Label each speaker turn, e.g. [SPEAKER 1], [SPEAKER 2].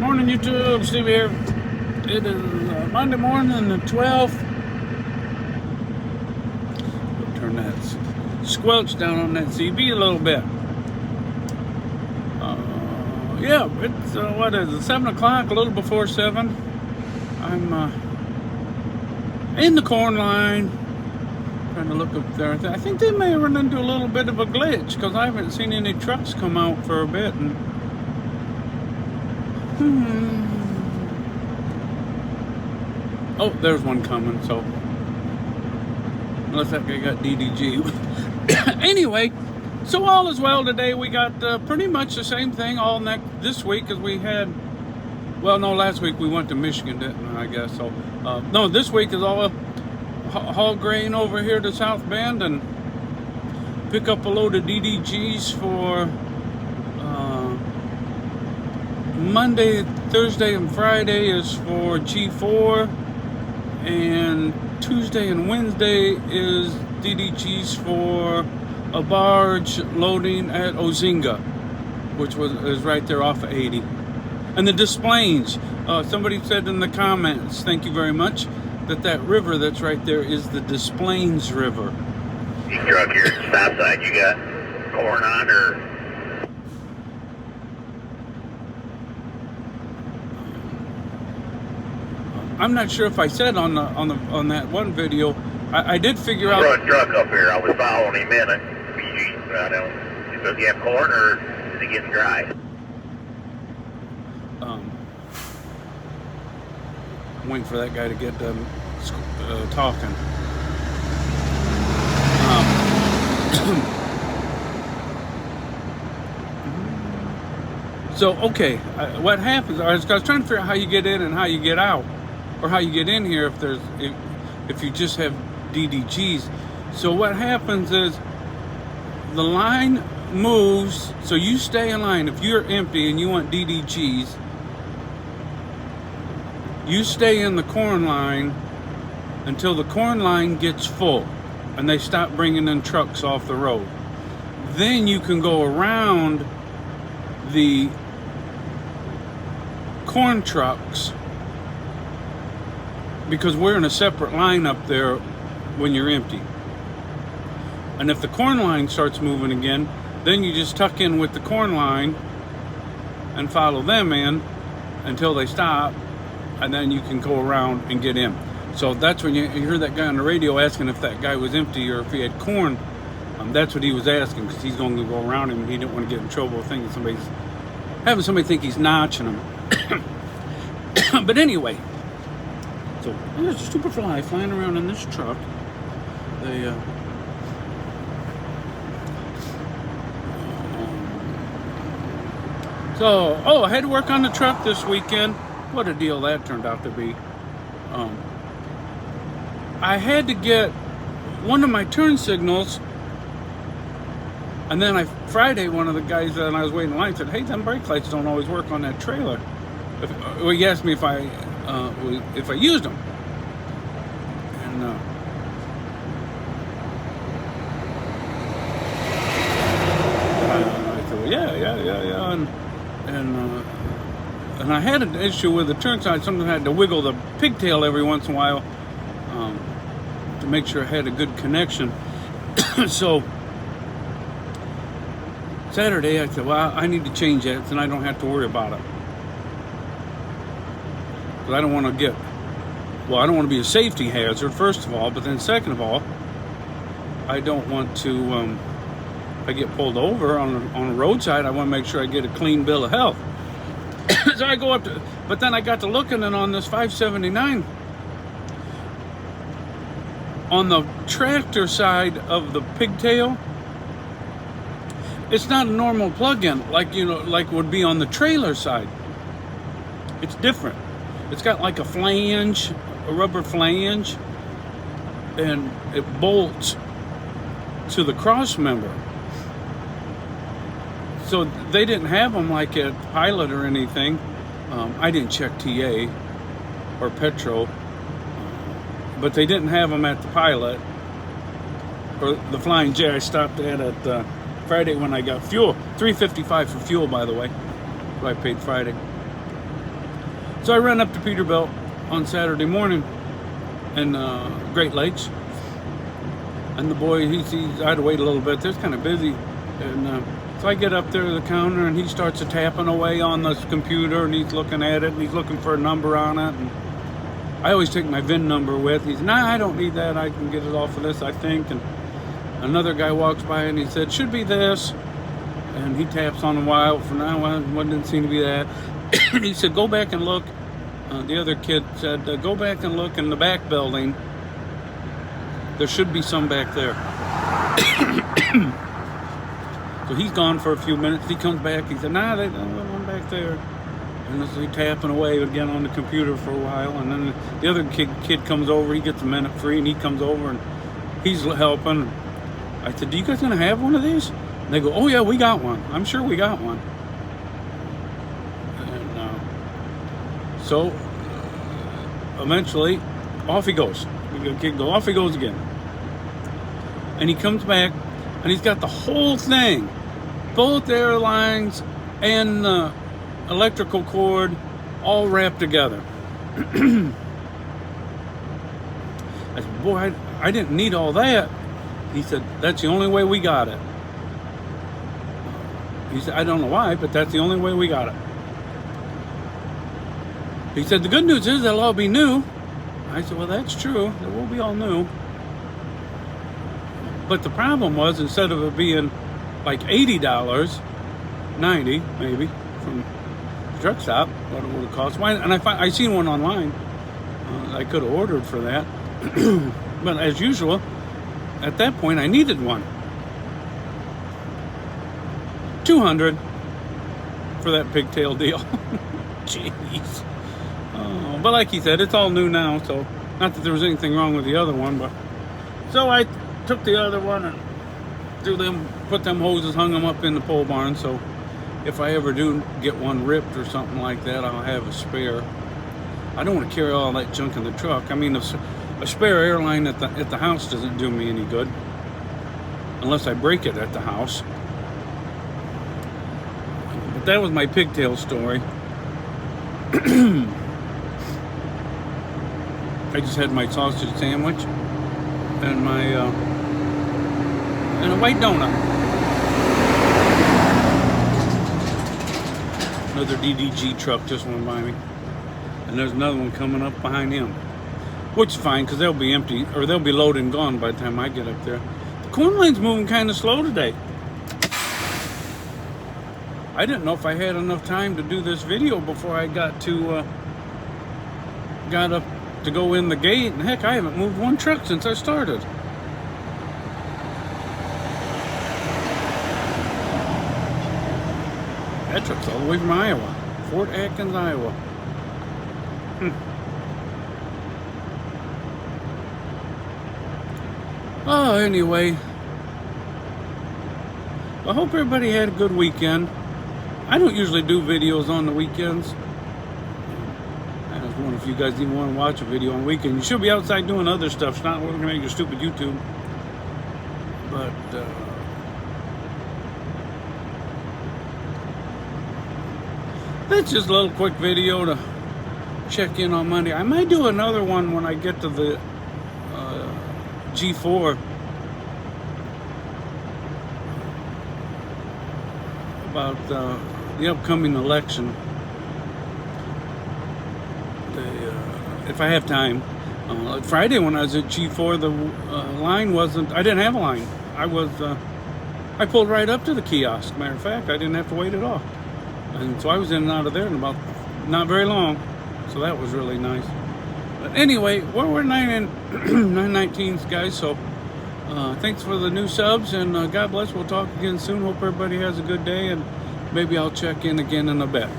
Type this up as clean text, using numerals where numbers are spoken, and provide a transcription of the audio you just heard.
[SPEAKER 1] morning, YouTube. Steve here. It is Monday morning, the 12th. We'll turn that squelch down on that CB a little bit. Yeah, it's what is it? 7 o'clock, a little before 7. I'm in the corn line, trying to look up there. I think they may run into a little bit of a glitch because I haven't seen any trucks come out for a bit. And oh, there's one coming. So unless that guy got DDG. Anyway, so all is well today. We got pretty much the same thing all this week as we had. Well, no, last week we went to Michigan, didn't we, I guess. So no, this week is all haul grain over here to South Bend and pick up a load of DDGs for Monday, Thursday, and Friday is for G4, and Tuesday and Wednesday is DDGs for a barge loading at Ozinga, which is right there off of 80. And the Displains, somebody said in the comments, thank you very much, that river that's right there is the Displains River.
[SPEAKER 2] You truck here at the stop sign, you got corn on or?
[SPEAKER 1] I'm not sure if I said on that one video. I did figure out.
[SPEAKER 2] Front truck up here. I was following him in it. I don't. Does he have corn or is he getting dry?
[SPEAKER 1] I'm waiting for that guy to get done talking. So okay, what happens? I was trying to figure out how you get in and how you get out, or how you get in here if you just have DDGs. So what happens is the line moves, so you stay in line. If you're empty and you want DDGs, you stay in the corn line until the corn line gets full and they stop bringing in trucks off the road. Then you can go around the corn trucks, because we're in a separate line up there when you're empty. And if the corn line starts moving again, then you just tuck in with the corn line and follow them in until they stop, and then you can go around and get in. So that's when you hear that guy on the radio asking if that guy was empty or if he had corn. That's what he was asking, because he's going to go around him and he didn't want to get in trouble thinking having somebody think he's notching him. But anyway, so there's a stupid fly flying around in this truck. I had to work on the truck this weekend. What a deal that turned out to be. I had to get one of my turn signals, and then Friday, one of the guys that I was waiting in line said, hey, them brake lights don't always work on that trailer. He asked me if I used them. And I said, well, yeah. And I had an issue with the turn sign. Sometimes I had to wiggle the pigtail every once in a while to make sure I had a good connection. So Saturday I said, well, I need to change that so I don't have to worry about it. Because I don't want to I don't want to be a safety hazard, first of all, but then second of all, I don't want to, if I get pulled over on a roadside, I want to make sure I get a clean bill of health. So I go up to, but then I got to looking, and on this 579, on the tractor side of the pigtail, it's not a normal plug-in like would be on the trailer side. It's different. It's got like a flange, a rubber flange, and it bolts to the cross member. So they didn't have them like at Pilot or anything. I didn't check TA or Petro, but they didn't have them at the Pilot or the Flying J I stopped at Friday when I got fuel. $3.55 for fuel, by the way. I paid Friday. So I ran up to Peterbilt on Saturday morning in Great Lakes, and the boy, he sees I had to wait a little bit. It's kind of busy, and so I get up there to the counter, and he starts tapping away on this computer, and he's looking at it, and he's looking for a number on it. And I always take my VIN number with. He said, "Nah, I don't need that. I can get it off of this, I think." And another guy walks by, and he said, "Should be this." And he taps on a while. For now, one didn't seem to be that. He said, "Go back and look." The other kid said, "Go back and look in the back building. There should be some back there." So he's gone for a few minutes. He comes back. He said, "Nah, there's one back there." And so he's tapping away again on the computer for a while. And then the other kid comes over. He gets a minute free, and he comes over, and he's helping. I said, "Do you guys gonna have one of these?" And they go, "Oh yeah, we got one. I'm sure we got one." And so eventually, off he goes. The kid goes, off he goes again. And he comes back, and he's got the whole thing, both airlines and the electrical cord, all wrapped together. I said, "Boy, I didn't need all that." He said, "That's the only way we got it." He said, "I don't know why, but that's the only way we got it." He said, "The good news is they'll all be new." I said, "Well, that's true. They will be all new." But the problem was, instead of it being like $80, $90 maybe, from the truck stop, what it would have cost. And I seen one online. I could have ordered for that. But as usual, at that point, I needed one. $200 for that pigtail deal. Jeez. But like he said, it's all new now, so not that there was anything wrong with the other one, but so I took the other one and put them hoses, hung them up in the pole barn, so if I ever do get one ripped or something like that, I'll have a spare. I don't want to carry all that junk in the truck. I mean, a spare airline at the house doesn't do me any good unless I break it at the house. But that was my pigtail story. I just had my sausage sandwich and my and a white donut. Another DDG truck just went by me, and there's another one coming up behind him, which is fine because they'll be empty, or they'll be loaded and gone by the time I get up there. The corn line's moving kind of slow today. I didn't know if I had enough time to do this video before I got up to go in the gate, and heck, I haven't moved one truck since I started. That truck's all the way from Iowa, Fort Atkins, Iowa. Oh, anyway, I hope everybody had a good weekend. I don't usually do videos on the weekends. I was wondering if you guys even want to watch a video on the weekend. You should be outside doing other stuff. It's not looking at your stupid YouTube. But that's just a little quick video to check in on Monday. I might do another one when I get to the G4 about the upcoming election. If I have time. Friday when I was at G4, the line wasn't, I didn't have a line. I pulled right up to the kiosk. Matter of fact, I didn't have to wait at all. And so I was in and out of there in about not very long. So that was really nice. But anyway, we're 919s, guys. So thanks for the new subs, and God bless. We'll talk again soon. Hope everybody has a good day, and maybe I'll check in again in a bit.